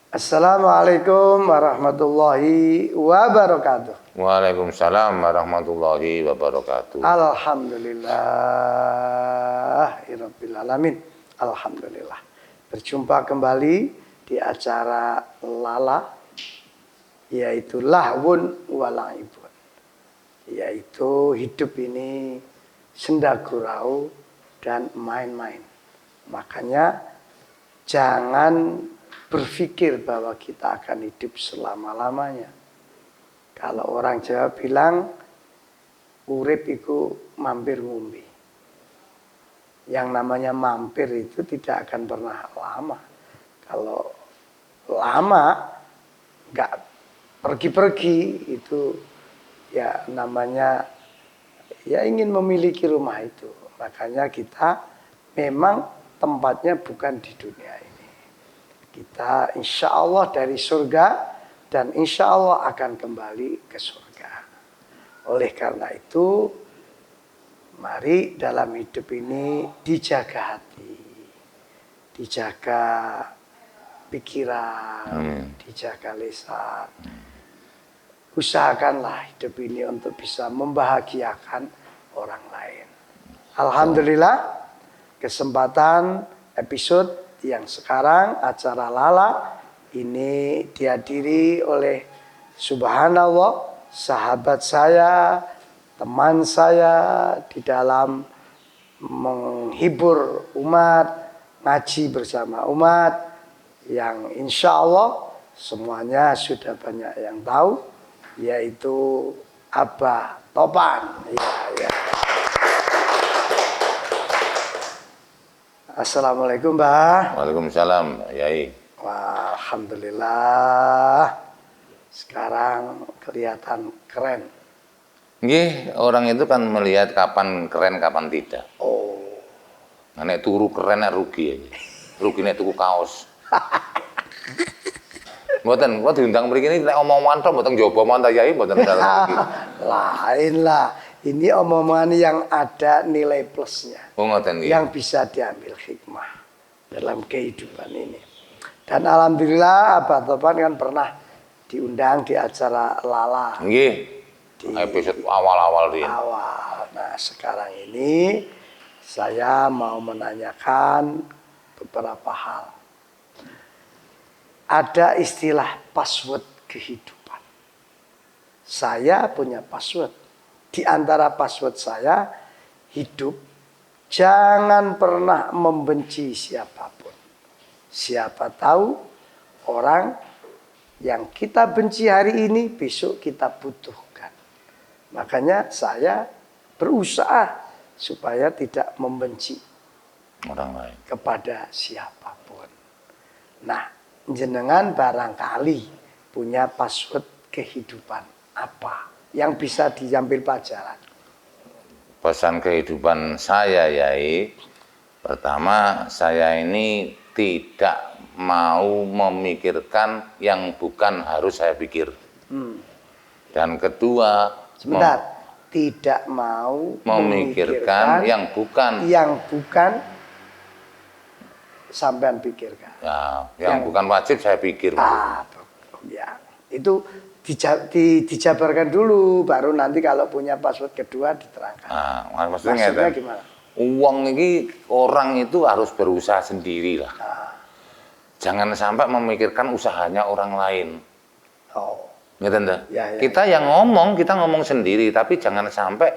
Assalamualaikum warahmatullahi wabarakatuh. Waalaikumsalam warahmatullahi wabarakatuh. Alhamdulillahirabbil alamin. Alhamdulillah. Berjumpa kembali di acara Lala, yaitu lahwun walaibun, yaitu hidup ini senda gurau dan main-main. Makanya jangan berpikir bahwa kita akan hidup selama-lamanya. Kalau orang Jawa bilang urip iku mampir ngumbi. Yang namanya mampir itu tidak akan pernah lama. Kalau lama nggak pergi-pergi itu ya namanya ya ingin memiliki rumah itu. Makanya kita memang tempatnya bukan di dunia ini. Kita insya Allah dari surga dan insya Allah akan kembali ke surga. Oleh karena itu, mari dalam hidup ini dijaga hati, dijaga pikiran, dijaga lisan. Usahakanlah hidup ini untuk bisa membahagiakan orang lain. Alhamdulillah, kesempatan episode yang sekarang acara Lala ini dihadiri oleh subhanallah sahabat saya, teman saya di dalam menghibur umat, ngaji bersama umat yang insya Allah semuanya sudah banyak yang tahu, yaitu Abah Topan. Ya. Assalamualaikum, Mbah. Waalaikumsalam, Yai. Wah, alhamdulillah. Sekarang kelihatan keren. Nggih, orang itu kan melihat kapan keren, kapan tidak. Oh. Nek turu keren rugi aja. Rugi nek tuku kaos. Mboten, kok diundang mriki nek omong-omongan tok mboten njaba mantah Yai mboten salah. Lain lah. Ini omongan yang ada nilai plusnya. Oh, ngoten nggih. Yang bisa diambil hikmah dalam kehidupan ini. Dan alhamdulillah Abah Topan kan pernah diundang di acara Lala. Nggih. Di episode awal-awal dia. Awal. Nah, sekarang ini saya mau menanyakan beberapa hal. Ada istilah password kehidupan. Saya punya password. Di antara password saya, hidup jangan pernah membenci siapapun. Siapa tahu orang yang kita benci hari ini besok kita butuhkan. Makanya saya berusaha supaya tidak membenci orang lain kepada siapapun. Nah, jenengan barangkali punya password kehidupan apa yang bisa diambil pelajaran? Pesan kehidupan saya, Yai. Pertama, saya ini tidak mau memikirkan yang bukan harus saya pikir. Dan kedua, sebentar, tidak mau memikirkan yang bukan sampean pikirkan. Ya, yang bukan wajib saya pikir. Ya, itu dijabarkan dulu, baru nanti kalau punya password kedua diterangkan. Nah, maksudnya gimana? Uang ini orang itu harus berusaha sendiri lah. Jangan sampai memikirkan usahanya orang lain. Ngerti enggak? Ya. Kita yang ngomong, kita ngomong sendiri, tapi jangan sampai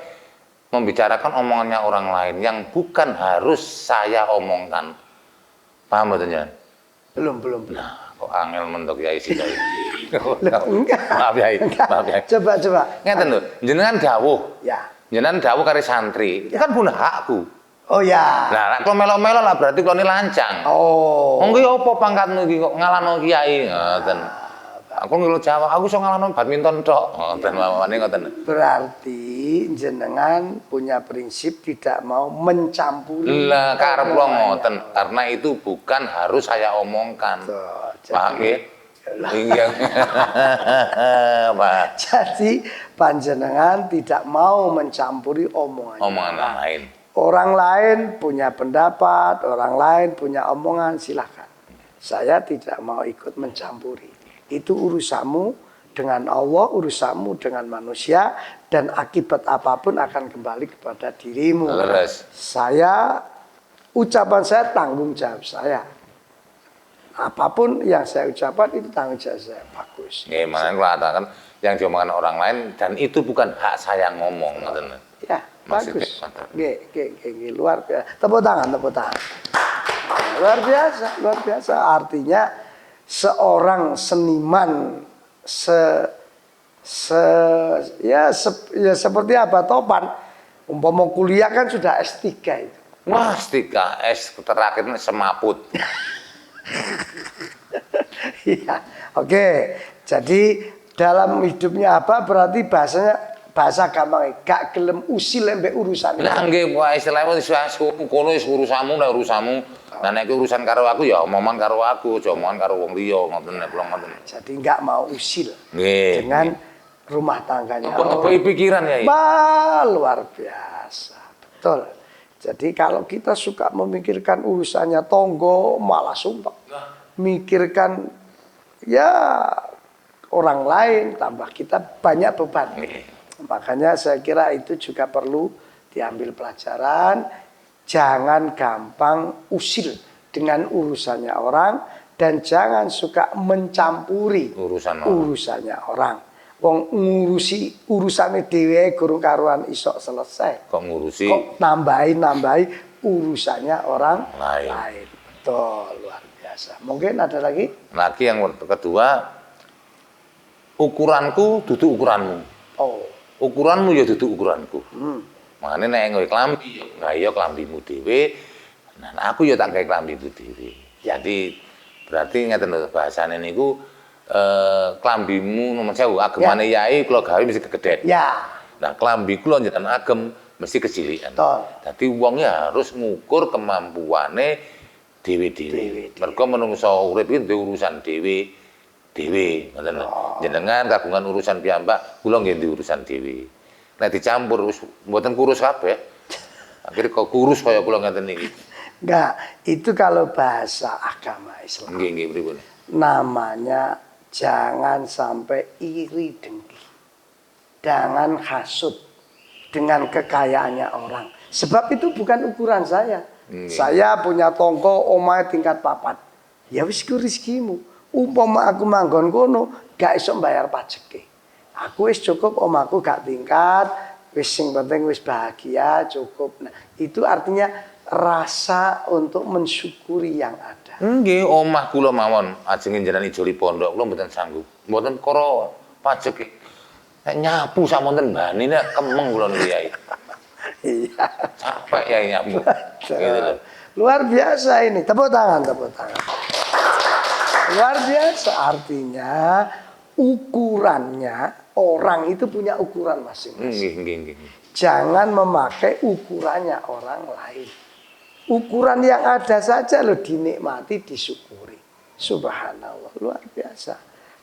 membicarakan omongannya orang lain yang bukan harus saya omongkan. Paham betulnya? Belum. Nah, kok angel mentok Yai sih Yai. Enggak. Maaf Yai. Coba. Ngeten lho, jenengan dawuh. Ya. Jenengan dawuh karo santri. Itu kan punya hakku. Oh ya. Nah, kalau melo-melo lah berarti kalau ini lancang. Oh. Monggo apa pangkatmu iki kok ngalahno kiai? Ngoten. Aku ngilu Jawa, aku iso ngalahno badminton tok. Ngoten mawon ngoten. Berarti jenengan punya prinsip tidak mau mencampuri. Lah karep kula ngoten, karena itu bukan harus saya omongkan. Paham nggih? Iya. Jadi panjenengan tidak mau mencampuri omongan lain. Orang lain punya pendapat, orang lain punya omongan, silahkan. Saya tidak mau ikut mencampuri. Itu urusanmu dengan Allah, urusanmu dengan manusia, dan akibat apapun akan kembali kepada dirimu. Leres. Ucapan saya tanggung jawab saya. Apapun yang saya ucapkan itu tanggung jawab saya. Bagus. Makanya kelihatan yang diomongkan orang lain dan itu bukan hak saya ngomong. Ya, Maksudnya, bagus. Luar biasa. Tepuk tangan. Luar biasa. Artinya seorang seniman seperti apa Topan, umpama kuliah kan sudah S3 itu. Wah, S3, S terakhirnya semaput. Iya, oke. Jadi dalam hidupnya apa berarti bahasa gampang, gak gelem usil mbek urusan. Lah nggih, wae istilahnya wis kono wis urusanmu nek urusanmu. Nah nek urusan karo aku ya omongan karo aku, aja omongan karo wong liya ngoten nek kula ngoten. Jadi enggak mau usil Nggih. dengan rumah tangganya. Apa pikiran ya? Luar biasa. Betul. Jadi kalau kita suka memikirkan urusannya tonggo, malah sumpah. Mikirkan ya orang lain, tambah kita banyak beban. Makanya saya kira itu juga perlu diambil pelajaran. Jangan gampang usil dengan urusannya orang dan jangan suka mencampuri urusannya orang. Wong ngurusi urusane dhewe guru karuan isok selesai. Kok ngurusi? Kok nambahi urusannya orang lain. Betul, luar biasa. Mungkin ada lagi? Lagi yang kedua, ukuranku duduk ukuranmu. Oh. Ukuranmu ya duduk ukuranku. Makanya nek nggawe klambi, nah iya klambimu dhewe. Nah aku ya tak gawe klambiku dhewe. Jadi berarti ngeten lho bahasane niku klambimu nomor 1000 agemane yai kula gawe mesti kegeden. Ya. Nah klambi kula njenengan agem mesti kecilikan. Dadi wong harus ngukur kemampuane dhewe-dhewe. Mergo menungso urip iki duwe urusan dhewe ngoten lho. Jenengan kagungan urusan piyambak, kula nggih duwe urusan dhewe. Nek dicampur wis mboten kurus kabeh. Akhire kok kurus kaya kula ngeten iki. Enggak, itu kalau bahasa agama Islam. Nggih pripun. Namanya jangan sampai iri dengki. Jangan hasut dengan kekayaannya orang. Sebab itu bukan ukuran saya. Saya punya tonggo omahe tingkat 4. Ya wis ku rezekimu. Umpama aku manggon kono gak iso mbayar pajeke. Aku wis cukup omahku gak tingkat, wis sing penting wis bahagia cukup. Nah, itu artinya rasa untuk mensyukuri yang ada. Nggih, omah kula mawon ajeng njenengan ijoli pondok kula mboten sanggup. Mboten karo pajeke. Nek nyapu samonten banine kemeng kula niku Yai. Iya. Capek ya nyapu. Gitu loh. Luar biasa ini. Tepuk tangan. Luar biasa artinya ukurannya orang itu punya ukuran masing-masing. Nggih. Jangan memakai ukurannya orang lain. Ukuran yang ada saja lo dinikmati, disyukuri. Subhanallah, luar biasa.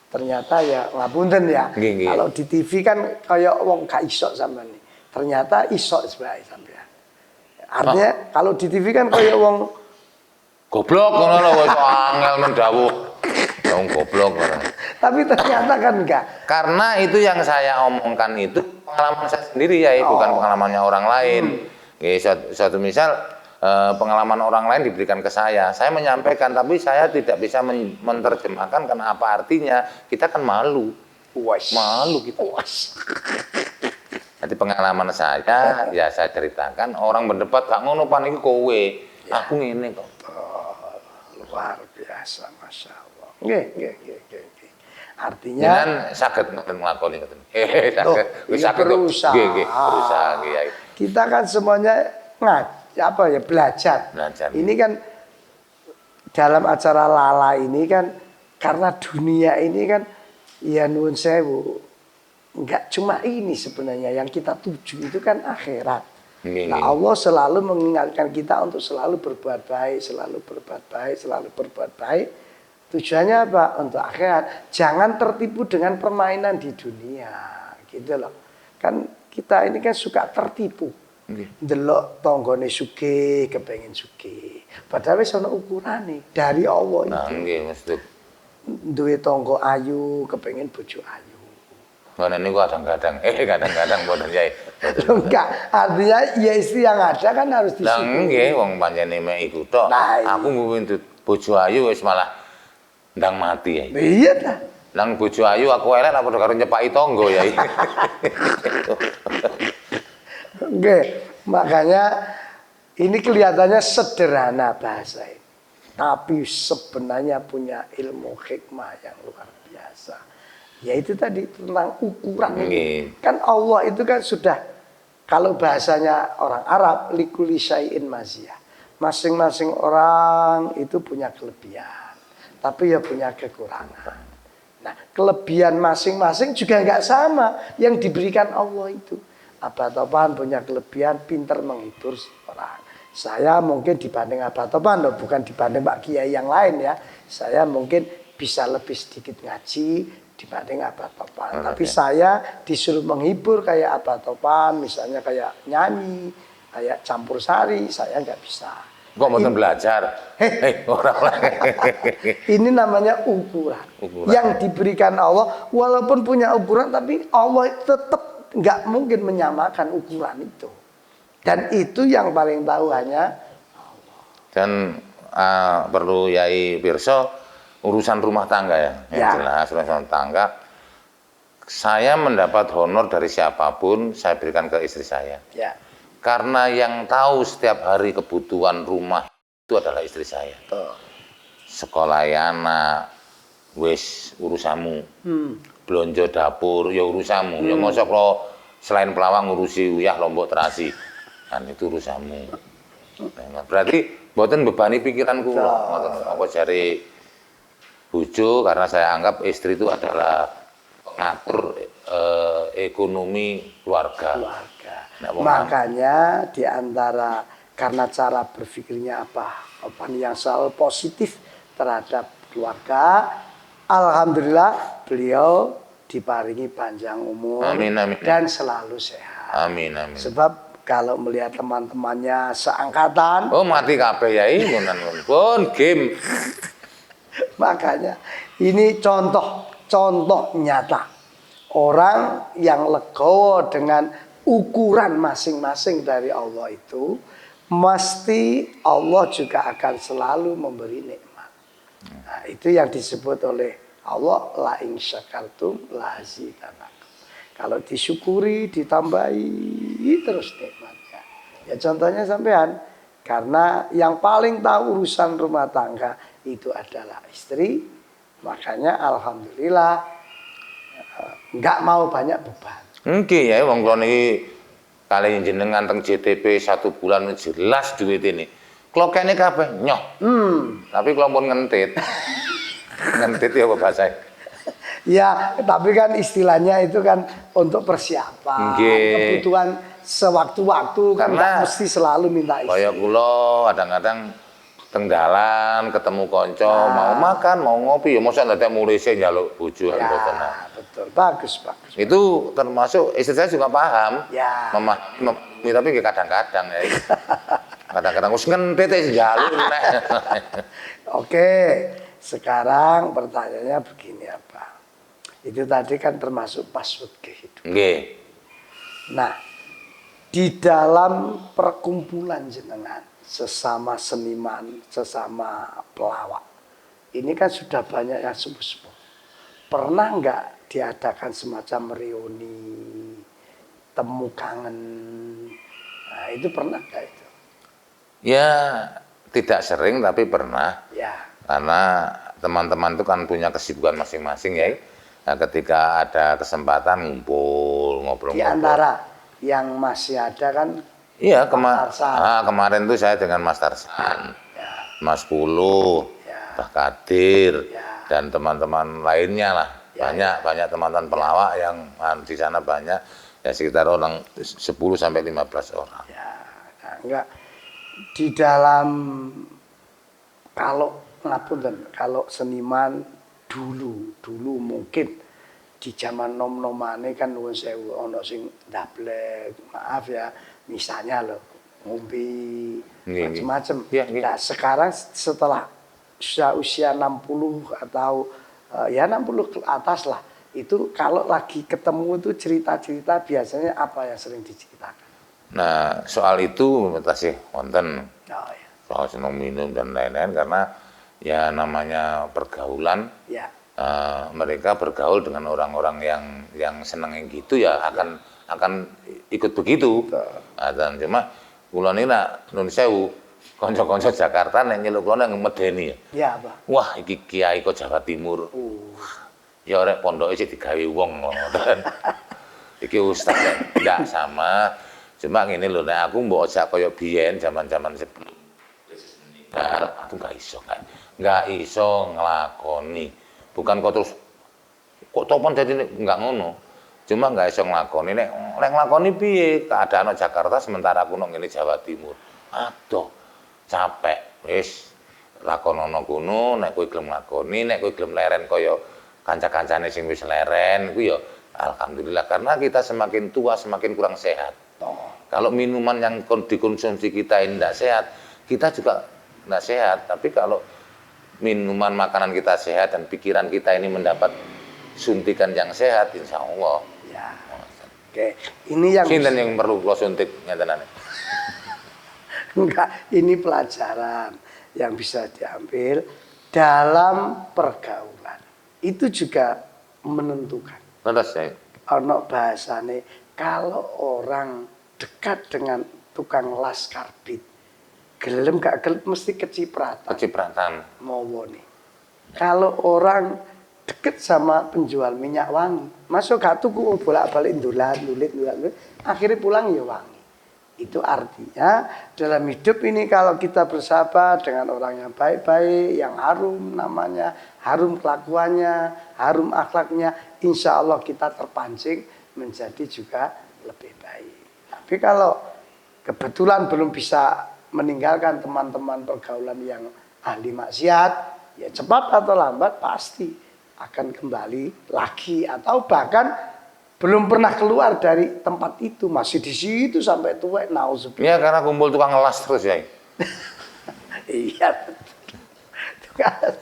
Ternyata ya ngapunten ya. Nggih. Kalau di TV kan kayak wong gak isok sampean nih. Ternyata isok sebae sampean. Artinya kalau di TV kan kayak wong goblok ngono lho wis angel men dawuh. Wong goblok ngono. Tapi ternyata kan enggak. Karena itu yang saya omongkan itu pengalaman saya sendiri ya, bukan pengalamannya orang lain. Suatu misal pengalaman orang lain diberikan ke saya menyampaikan, tapi saya tidak bisa menerjemahkan karena apa artinya. Kita kan malu. Malu kita. Jadi pengalaman saya, ya saya ceritakan. Orang berdebat, gak ngono pan iki kowe. Aku ngene kok. Luar biasa, Masya Allah. Nggih. Artinya jangan saged nglakoni ngoten. Wis saged berusaha. Nggih, berusaha nggih. Kita kan semuanya belajar. Ini kan dalam acara Lala ini kan karena dunia ini kan ya nuwun sewu. Enggak cuma ini sebenarnya yang kita tuju itu kan akhirat. Nah, Allah selalu mengingatkan kita untuk selalu berbuat baik. Tujuannya apa? Untuk akhirat. Jangan tertipu dengan permainan di dunia. Gitu loh. Kan kita ini kan suka tertipu. Ndelok tanggane sugih, kepengin sugih. Padahal wis ana ukurane dari Allah itu. Nah, nggih mesti. Duwe tangga ayu, kepengin bojo ayu. Mana niku kadang-kadang, kadang-kadang mboten Yai. Enggak, artinya ya istri yang ada kan harus Lah disyukuri. nggih wong pancene mek iku tok. Nah, iya. Aku ngentut bojo ayu wis malah ndang mati Yai. Iya ta. Nang bojo ayu aku elek apa padha karo nyepaki tangga Yai. Oke, makanya ini kelihatannya sederhana bahasa ini. Tapi sebenarnya punya ilmu hikmah yang luar biasa. Yaitu tadi tentang ukuran ini. Kan Allah itu kan sudah, kalau bahasanya orang Arab, likuli syai'in maziyah. Masing-masing orang itu punya kelebihan. Tapi ya punya kekurangan. Nah, kelebihan masing-masing juga nggak sama yang diberikan Allah itu. Abah Topan punya kelebihan pinter menghibur orang. Saya mungkin dibanding Abah Topan, loh, bukan dibanding Pak Kiai yang lain ya. Saya mungkin bisa lebih sedikit ngaji dibanding Abah Topan. Tapi saya disuruh menghibur kayak Abah Topan, misalnya kayak nyanyi, kayak campur sari, saya nggak bisa. Kok mboten belajar? Ini namanya ukuran. Yang diberikan Allah, walaupun punya ukuran, tapi Allah tetap nggak mungkin menyamakan ukuran itu. Dan itu yang paling tahu hanya Allah. Dan perlu Yai pirsa urusan rumah tangga ya. Yang jelas urusan tangga. Saya mendapat honor dari siapapun, saya berikan ke istri saya. Ya. Karena yang tahu setiap hari kebutuhan rumah itu adalah istri saya. Sekolah anak, wis urusamu. Belanja dapur, ya urusamu. Ya mosok lo selain pelawak ngurusi uyah Lombok Terasi. Kan itu urusamu. Berarti mboten bebani pikiran kula. Apa jare bojo karena saya anggap istri itu adalah pengatur ekonomi keluarga. Nah, makanya di antara karena cara berpikirnya apa yang selalu positif terhadap keluarga, alhamdulillah beliau diparingi panjang umur dan selalu sehat. Amin. Sebab kalau melihat teman-temannya seangkatan, mati kabeh Yai pun game. Makanya ini contoh nyata orang yang legowo dengan ukuran masing-masing dari Allah itu, mesti Allah juga akan selalu memberi nikmat. Nah, itu yang disebut oleh Allah, la in syakartum la azidannakum. Kalau disyukuri, ditambahi terus nikmatnya. Ya contohnya sampean, karena yang paling tahu urusan rumah tangga itu adalah istri, makanya alhamdulillah nggak mau banyak beban. Nggih ya wong kula niki kali jenengan teng JTP 1 bulan jelas duit ini. Kula kene kabeh nyoh. Tapi kula pun ngentit. Ngentit ya apa bahasa? Ya, tapi kan istilahnya itu kan untuk persiapan. Kebutuhan sewaktu-waktu kan nggak mesti selalu minta istri. Kaya kula kadang-kadang teng dalan ketemu kanca mau makan, mau ngopi ya mosok dadak mulise njaluk bojo mboten. Betul, bagus. Itu termasuk istri saya juga paham. Ya. Memahami tapi kadang-kadang ya. Kadang-kadang wis ngentit wis njaluk nek. Oke, sekarang pertanyaannya begini apa? Itu tadi kan termasuk password kehidupan. Nggih. Nah, di dalam perkumpulan jenengan sesama seniman, sesama pelawak, ini kan sudah banyak yang sepuh-sepuh. Pernah nggak diadakan semacam reuni, temu kangen? Nah, itu pernah nggak itu? Ya, tidak sering tapi pernah. Ya. Karena teman-teman itu kan punya kesibukan masing-masing ya. Nah, ketika ada kesempatan ngumpul, ngobrol-ngobrol. Di antara yang masih ada kan iya, kemarin tuh saya dengan Mas Tarsan, Mas Pulu, Pak Kadir, dan teman-teman lainnya lah. Banyak teman-teman pelawak yang di sana banyak, ya sekitar orang 10 sampai 15 orang. Ya, nah, enggak di dalam kalau seniman dulu mungkin di zaman nom-nomane kan nuwun sewu ana sing ndablek, maaf ya, misalnya loh ngombe Nggih, macam-macam. Iya, nggih. Nah, sekarang setelah usia 60 atau ya 60 ke atas lah, itu kalau lagi ketemu itu cerita-cerita biasanya apa yang sering diceritakan? Nah, soal itu tasih wonten Oh ya. soal senang minum dan lain-lain karena ya namanya pergaulan. Ya. Mereka bergaul dengan orang-orang yang seneng yang gitu ya akan ikut begitu. Nah, dan cuma kula niki nak nun sewu kanca-kanca Jakarta nek nyeluk kula nang medeni ya. Ya, Pak. Wah, iki kiai kok Jawa Timur. Ya rek pondoke sik digawe wong ngoten. Iki ustaz ndak sama. Cuma ngene lho nek aku mbok ojak kaya biyen zaman-zaman sebelum Yesus meninggal, aku nggak iso nglakoni. Bukan kok terus kok topan dadi enggak ngono. Cuma nggak iso nglakoni nek nglakoni piye keadaan Jakarta sementara aku nang ngene Jawa Timur. Aduh, capek wis lakonono kono nek kowe gelem nglakoni, nek kowe gelem leren kaya kanca-kancane sing wis leren iku ya alhamdulillah karena kita semakin tua semakin kurang sehat. Kalau minuman yang dikonsumsi kita ini tidak sehat, kita juga tidak sehat. Tapi kalau minuman makanan kita sehat dan pikiran kita ini mendapat suntikan yang sehat, insya Allah. Ya. Oke, ini yang sinten yang perlu kula suntik ngatenane. Enggak, ini pelajaran yang bisa diambil dalam pergaulan. Itu juga menentukan. Terus saya Ono bahasane kalau orang dekat dengan tukang las karbit, gelem gak gelem mesti kecipratan. Mowone. Kalau orang deket sama penjual minyak wangi, masuk gak tuku bolak-balik ndulit, akhirnya pulang ya wangi. Itu artinya dalam hidup ini kalau kita bersahabat dengan orang yang baik-baik, yang harum namanya, harum kelakuannya, harum akhlaknya, insya Allah kita terpancing menjadi juga lebih baik. Tapi kalau kebetulan belum bisa meninggalkan teman-teman pergaulan yang ahli maksiat, ya cepat atau lambat pasti akan kembali lagi atau bahkan belum pernah keluar dari tempat itu, masih di situ sampai tua. Nauzubillah. ya karena kumpul tukang ngelas terus ya. Iya betul. Tukang las.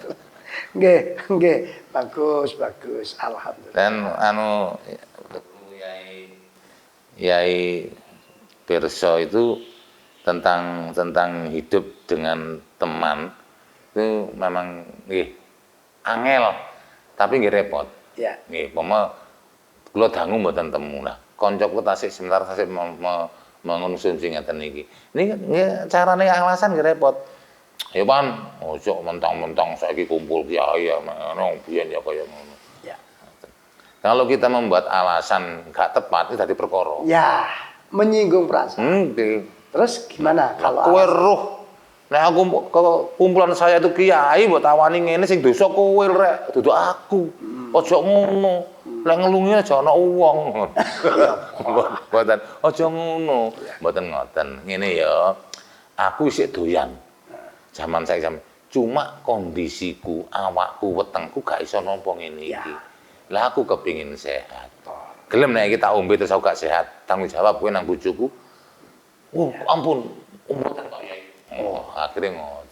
Nggih, bagus. Alhamdulillah. Dan Yai Pirso itu tentang hidup dengan teman itu memang angel tapi nggih repot. Ya. Nggih, kula dangu mboten temu. Nah, kanca kula tasik sebentar tasik mengonsumsi ngeten iki. Niki carane alasan nggih repot. Ya Pan, ojo mentang-mentang saiki kumpul kiai ya ngono, biyen ya kaya ngono. Ya. Kalau kita membuat alasan gak tepat itu dadi perkara. Ya, menyinggung perasaan. Terus gimana kalau kowe roh nek aku kumpulan saya itu kiai mbok tawani ngene sing dosa kowe rek, dudu aku. Ojo ngono. Lek ngelungi aja ana wong. Mboten, aja ngono. Mboten ngoten. Ngene ya. Aku isih doyan. Zaman saya cuma kondisiku, awakku, wetengku gak iso nampa ngene iki. Lah aku kepingin sehat. Gelem nek iki tak ombe terus aku gak sehat, tanggung jawab kowe nang bojoku. Ampun, umurkan kok ya. Akhirnya ngoten.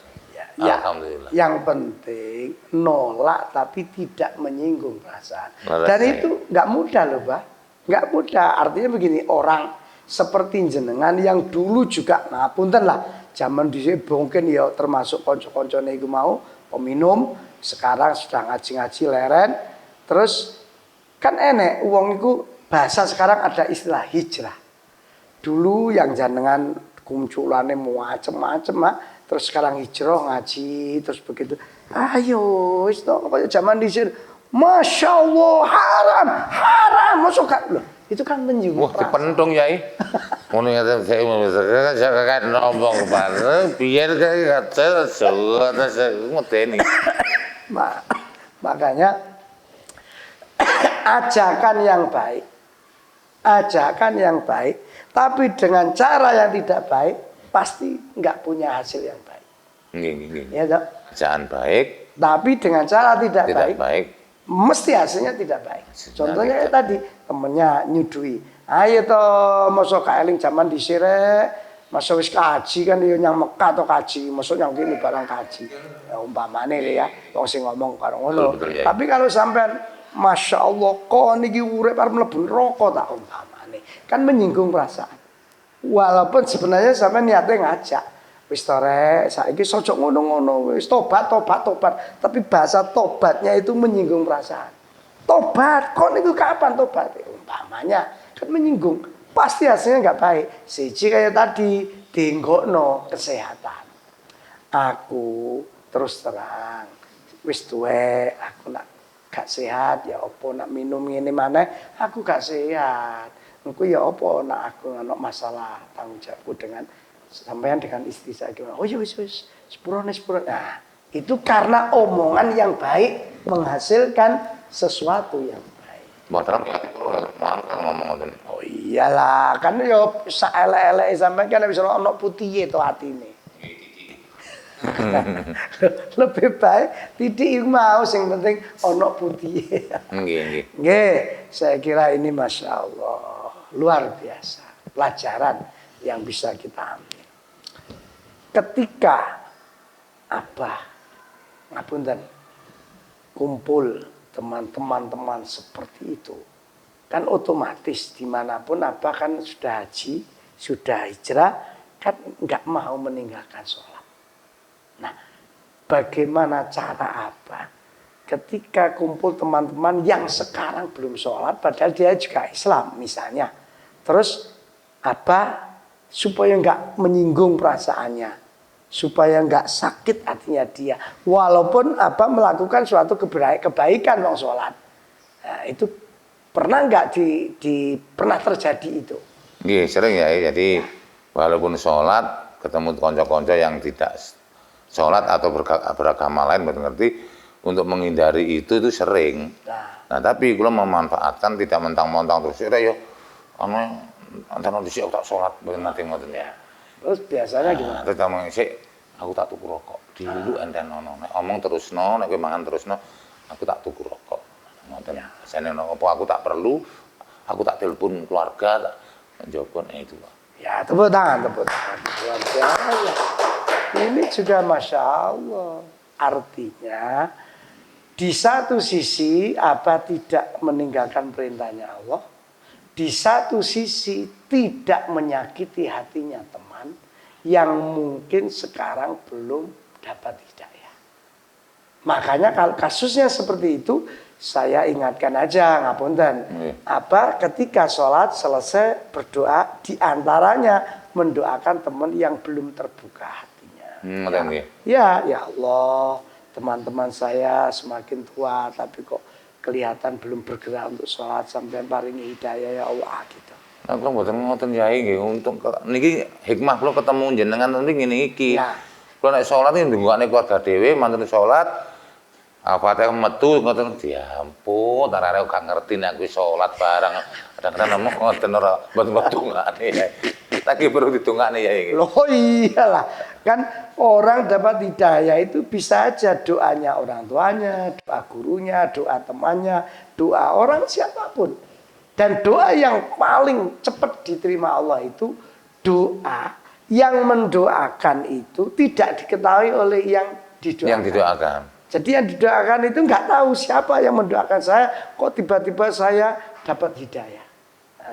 Ya, alhamdulillah. Yang penting nolak tapi tidak menyinggung perasaan. Dan itu nggak mudah loh, Pak. Nggak mudah. Artinya begini, orang seperti jenengan yang dulu juga ngapunten lah. Zaman dhisik mungkin ya termasuk kanca-kancane iku mau peminum, sekarang sudah ngaji-ngaji leren. Terus kan enek wong iku bahasa sekarang ada istilah hijrah. Dulu yang jenengan kumculane macem-macem terus sekarang hijrah ngaji terus begitu. Ayo wis to kaya zaman dhisik. Masya Allah haram masuk kan loh. Itu kan menyinggung. Wah, dipendung yai. Ngono ya saya kan nombong bareng biar kayak kata ngoteni. Makanya ajakan yang baik, tapi dengan cara yang tidak baik pasti nggak punya hasil yang baik. Nggih. Ya toh? Bacaan baik, tapi dengan cara tidak baik, baik, mesti hasilnya tidak baik. Contohnya kayak tadi temennya nyudui, Ayo to masa kaeling zaman dhisik rek. Masa wis kaji kan ya nyang Mekah to kaji, masa nyang kene barang kaji. Ya umpamane ya, wong sing ngomong karo ngono. Tapi kalau sampean Masya Allah kok niki urip arep mlebu neraka tak umpamane. Kan menyinggung perasaan. Walaupun sebenarnya sampean niate ngajak. Wis to rek, saiki ojo ngono-ngono wis tobat. Tapi bahasa tobatnya itu menyinggung perasaan. Tobat, kok niku kapan tobat? Umpamanya kan menyinggung, pasti hasilnya nggak baik. Siji kayak tadi, dienggokno kesehatan. Aku terus terang, wis tuwek, aku nak gak sehat ya apa nak minum ngene maneh, aku gak sehat. Engko ya apa nak aku ana masalah tanggung jawabku dengan sampean dengan istri saya gimana? Oh ya wis sepurone. Nah, itu karena omongan yang baik menghasilkan sesuatu yang baik. Oh iyalah, kan yo saelek-eleke sampean kan wis ana putihe to atine. Lebih baik titik mau sing penting ana putihe. Nggih, saya kira ini Masya Allah luar biasa pelajaran yang bisa kita ambil. Ketika ngapunten kumpul teman-teman seperti itu, kan otomatis dimanapun kan sudah haji, sudah hijrah, kan nggak mau meninggalkan sholat. Nah, bagaimana cara ketika kumpul teman-teman yang sekarang belum sholat, padahal dia juga Islam misalnya, terus supaya nggak menyinggung perasaannya, supaya nggak sakit hatinya dia, walaupun melakukan suatu kebaikan wong sholat. Nah, itu pernah nggak pernah terjadi itu? Iya sering ya. Jadi walaupun sholat ketemu konco-konco yang tidak sholat atau beragama lain, ngerti, untuk menghindari itu sering. Nah tapi kalau memanfaatkan tidak mentang-mentang terus ya antara di sini aku tak sholat nanti ngoten ya. Terus biasanya gimana? Terus kamu sih, aku tak tuku rokok. Dulu enten nono, omong terus no, nek mangan terus no, aku tak tuku rokok. Ngoten ya. Sene apa aku tak perlu, aku tak telepon keluarga, tak jawab itu. Ya tepuk tangan. Luar biasa. Ini juga Masya Allah. Artinya di satu sisi tidak meninggalkan perintahnya Allah. Di satu sisi tidak menyakiti hatinya teman yang mungkin sekarang belum dapat hidayah. Makanya kalau kasusnya seperti itu, saya ingatkan aja ngapunten. Ketika sholat selesai berdoa, diantaranya mendoakan teman yang belum terbuka hatinya. Ya Allah, teman-teman saya semakin tua tapi kok kelihatan belum bergerak untuk sholat, sampai paringi hidayah ya Allah gitu. Nah, kalau mboten ngoten yai nggih, untuk niki hikmah kula ketemu jenengan niki ngene iki. Kula nek sholat iki ndongakne keluarga dhewe, mantun sholat, Al-Fatihah metu ngoten, ya ampun, tarare gak ngerti nek kuwi sholat barang. Kadang-kadang ngomong ngoten ora mboten ndongakne yai. Lagi perlu didongakne yai. Loh iyalah, kan orang dapat hidayah itu bisa aja doanya orang tuanya, doa gurunya, doa temannya, doa orang siapapun. Dan doa yang paling cepat diterima Allah itu doa yang mendoakan itu tidak diketahui oleh yang didoakan. Jadi yang didoakan itu nggak tahu siapa yang mendoakan saya, kok tiba-tiba saya dapat hidayah.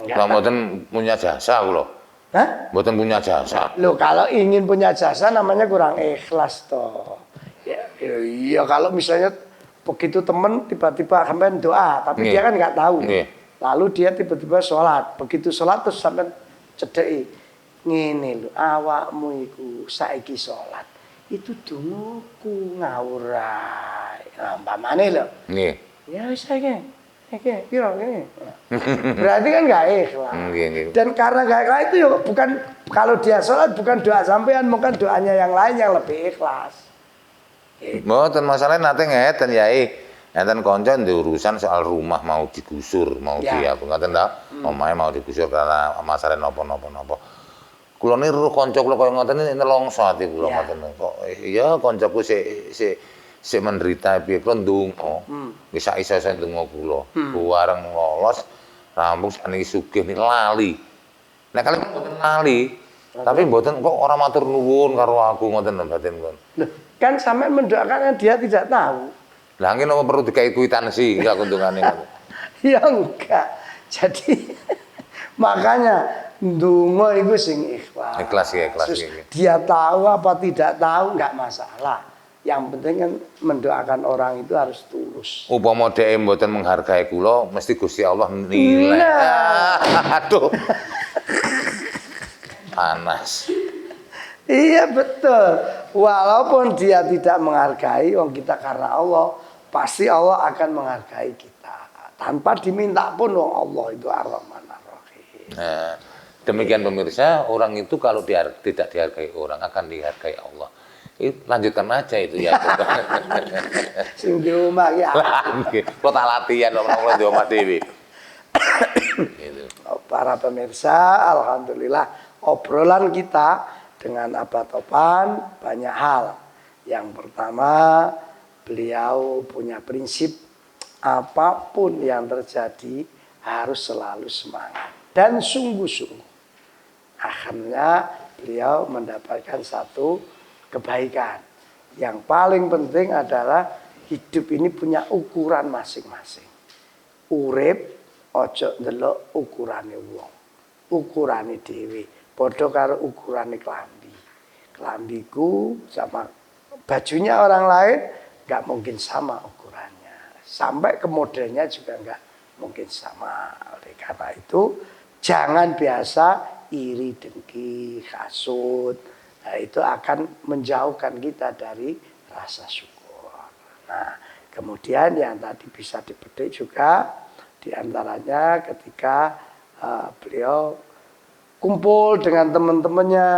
Kalau mboten punya jasa kula. Hah? Mboten punya jasa. Loh, kalau ingin punya jasa namanya kurang ikhlas toh. Ya kalau misalnya begitu temen tiba-tiba sampai doa, tapi dia kan nggak tahu. Lalu dia tiba-tiba sholat. Begitu sholat terus sampai cedeki. Ngene lho, awakmu iku saiki sholat. Itu dungoku ngawur ae. Umpamane lho. Nggih. Ya wis saiki. Piro ngene. Berarti kan enggak ikhlas. Dan karena enggak ikhlas itu ya bukan, kalau dia sholat bukan doa sampean, bukan doanya yang lain yang lebih ikhlas. Mboten masalahnya nate ngeten yai. Enten kanca ndek urusan soal rumah mau digusur, mau apa ngoten ta? Omahe mau digusur karena masalah napa-napa. Kula niru kanca kula kaya ngoten iki nelongso ati kula ngoten kok. Ya kancaku sik menderita piye kula ndonga. Wis sak iso-iso ndonga kula. Bareng lolos rampung saniki sugih nih lali. Nek kalian mboten lali, tapi mboten kok ora matur nuwun karo aku ngoten lho batin pun. Loh, kan sampai mendoakan dia tidak tahu. Lah nggih napa perlu dikai kwitansi enggak kuntungane ngoten. Ya enggak. Jadi makanya ndonga iku sing ikhlas. Ikhlas ya, ikhlas ya. Dia tahu apa tidak tahu enggak masalah. Yang penting kan mendoakan orang itu harus tulus. Upama dhek mboten menghargai kula, mesti Gusti Allah nilai. Nah. Aduh. Panas. Iya betul. Walaupun dia tidak menghargai, wong kita karena Allah, pasti Allah akan menghargai kita. Tanpa diminta pun wong Allah itu Ar-Rahman Ar-Rahim. Nah, demikian pemirsa, orang itu kalau tidak dihargai orang akan dihargai Allah. Lanjutkan aja itu ya. Sing di omah ya. Kok tak latihan orang di omah dewi. Gitu. Para pemirsa, alhamdulillah obrolan kita dengan Abah Topan banyak hal. Yang pertama, beliau punya prinsip apapun yang terjadi harus selalu semangat dan sungguh-sungguh. Akhirnya beliau mendapatkan satu kebaikan. Yang paling penting adalah hidup ini punya ukuran masing-masing. Urip ojo ndelok ukurane wong. Ukurane dhewe padha karo ukurane klambi. Klambiku sama bajunya orang lain nggak mungkin sama ukurannya. Sampai ke modelnya juga nggak mungkin sama. Oleh karena itu jangan biasa iri, dengki, hasud. Nah, itu akan menjauhkan kita dari rasa syukur. Nah, kemudian yang tadi bisa dipetik juga diantaranya ketika beliau kumpul dengan teman-temannya,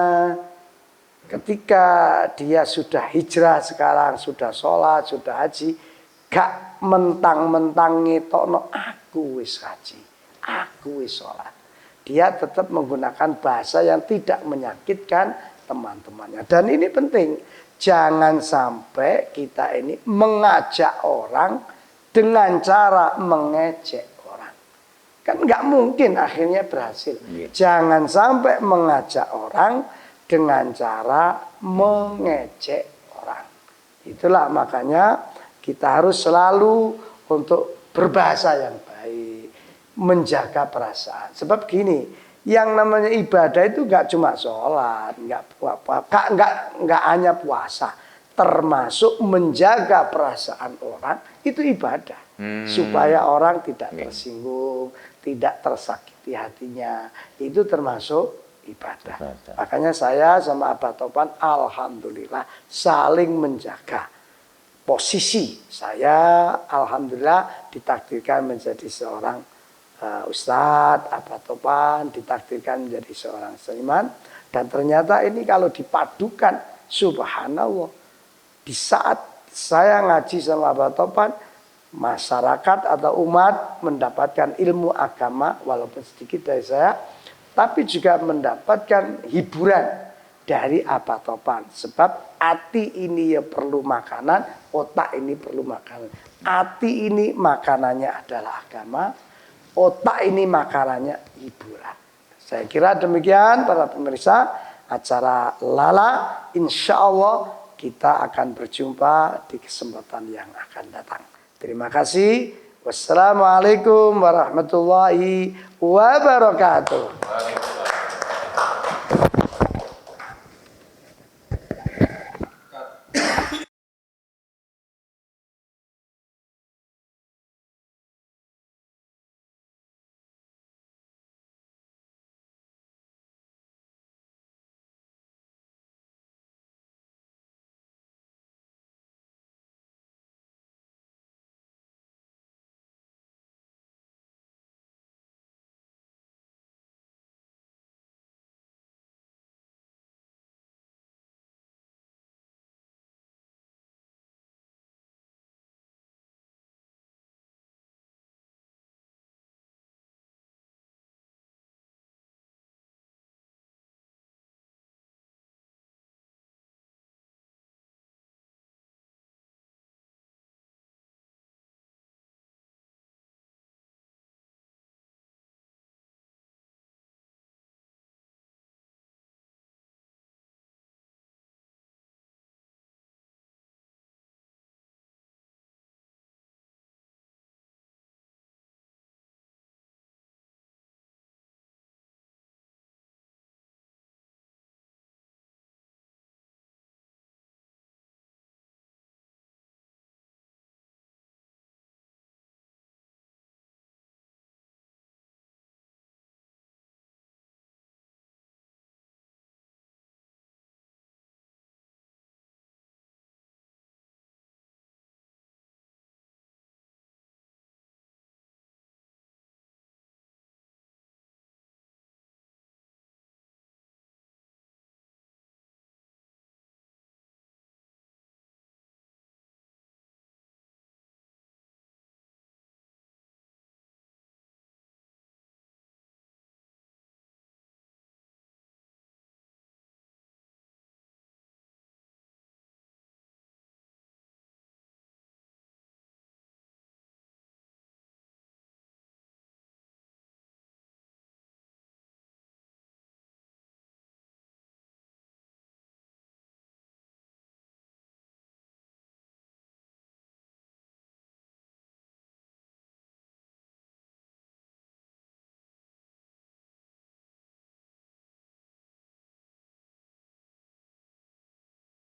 ketika dia sudah hijrah sekarang, sudah sholat, sudah haji, gak mentang-mentang ngetokno aku wis haji, aku wis sholat. Dia tetap menggunakan bahasa yang tidak menyakitkan teman-temannya. Dan ini penting, jangan sampai kita ini mengajak orang dengan cara mengejek orang. Kan nggak mungkin akhirnya berhasil. Jangan sampai mengajak orang dengan cara mengejek orang. Itulah makanya kita harus selalu untuk berbahasa yang baik, menjaga perasaan. Sebab gini, yang namanya ibadah itu nggak cuma sholat, nggak hanya puasa, termasuk menjaga perasaan orang itu ibadah, supaya orang tidak tersinggung, tidak tersakiti hatinya, itu termasuk ibadah. Makanya saya sama Abah Topan alhamdulillah saling menjaga posisi. Saya alhamdulillah ditakdirkan menjadi seorang Ustadz Abah Topan, ditakdirkan menjadi seorang seniman. Dan ternyata ini kalau dipadukan, subhanallah, di saat saya ngaji sama Abah Topan, masyarakat atau umat mendapatkan ilmu agama walaupun sedikit dari saya, tapi juga mendapatkan hiburan dari Abah Topan. Sebab hati ini ya perlu makanan, otak ini perlu makanan. Hati ini makanannya adalah agama, otak ini makanannya hiburan. Saya kira demikian para pemirsa acara Lala. Insya Allah kita akan berjumpa di kesempatan yang akan datang. Terima kasih. Wassalamualaikum warahmatullahi wabarakatuh.